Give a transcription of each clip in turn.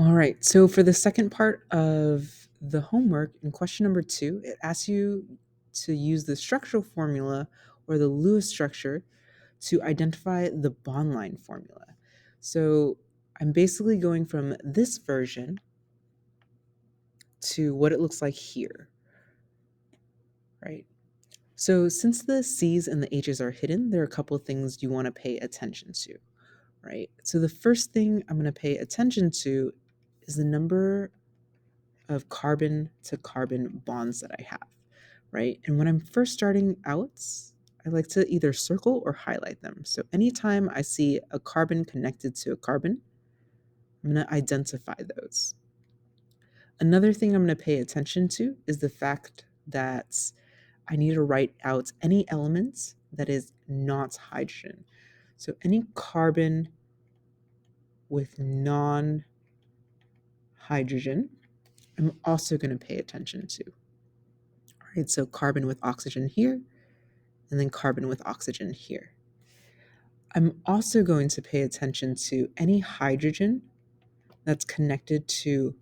All right, so for the second part of the homework, in question number 2, it asks you to use the structural formula or the Lewis structure to identify the bond line formula. So I'm basically going from this version to what it looks like here, right? So since the C's and the H's are hidden, there are a couple of things you want to pay attention to, right? So the first thing I'm going to pay attention to is the number of carbon to carbon bonds that I have, right? And when I'm first starting out, I like to either circle or highlight them. So anytime I see a carbon connected to a carbon, I'm going to identify those. Another thing I'm going to pay attention to is the fact that I need to write out any element that is not hydrogen. So any carbon with non-hydrogen, I'm also going to pay attention to. All right, so carbon with oxygen here, and then carbon with oxygen here. I'm also going to pay attention to any hydrogen that's connected to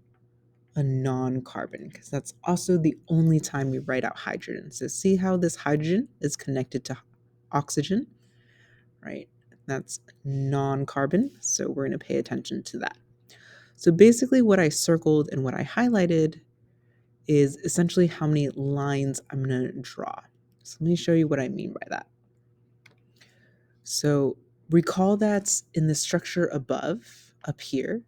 a non-carbon, because that's also the only time we write out hydrogen. So see how this hydrogen is connected to oxygen, right? That's non-carbon, so we're going to pay attention to that. So basically what I circled and what I highlighted is essentially how many lines I'm going to draw. So let me show you what I mean by that. So recall that in the structure above, up here,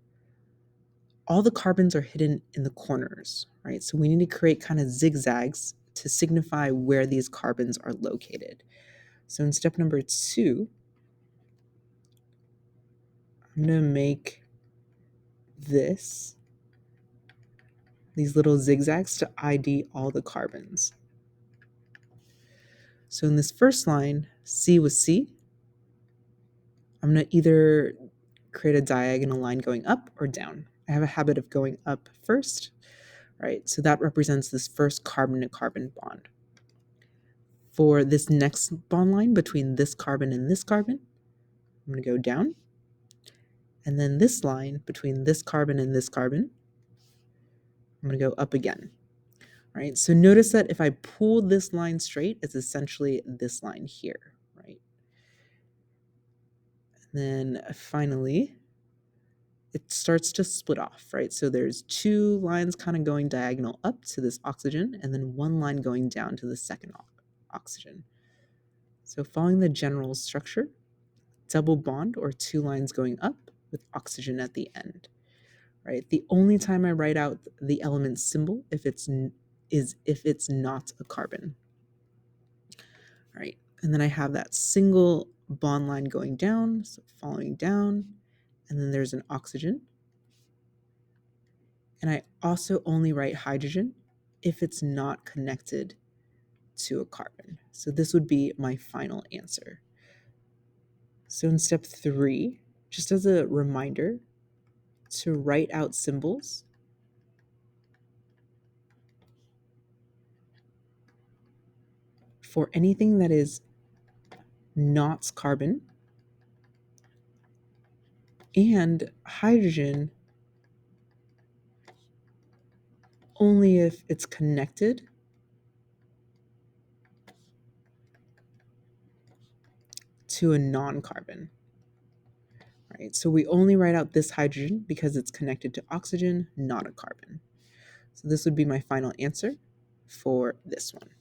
all the carbons are hidden in the corners, right? So we need to create kind of zigzags to signify where these carbons are located. So in step number 2, I'm going to make these little zigzags to ID all the carbons. So in this first line, C with C, I'm going to either create a diagonal line going up or down. I have a habit of going up first, right? So that represents this first carbon to carbon bond. For this next bond line between this carbon and this carbon, I'm going to go down. And then this line between this carbon and this carbon, I'm going to go up again. Right? So notice that if I pull this line straight, it's essentially this line here, right? And then finally, it starts to split off, right? So there's 2 lines kind of going diagonal up to this oxygen, and then 1 line going down to the second oxygen. So following the general structure, double bond or 2 lines going up with oxygen at the end, right? The only time I write out the element symbol is if it's not a carbon, right? And then I have that single bond line going down, so following down, and then there's an oxygen. And I also only write hydrogen if it's not connected to a carbon. So this would be my final answer. So in step 3, just as a reminder to write out symbols, for anything that is not carbon and hydrogen only if it's connected to a non-carbon, right? So we only write out this hydrogen because it's connected to oxygen, not a carbon. So this would be my final answer for this one.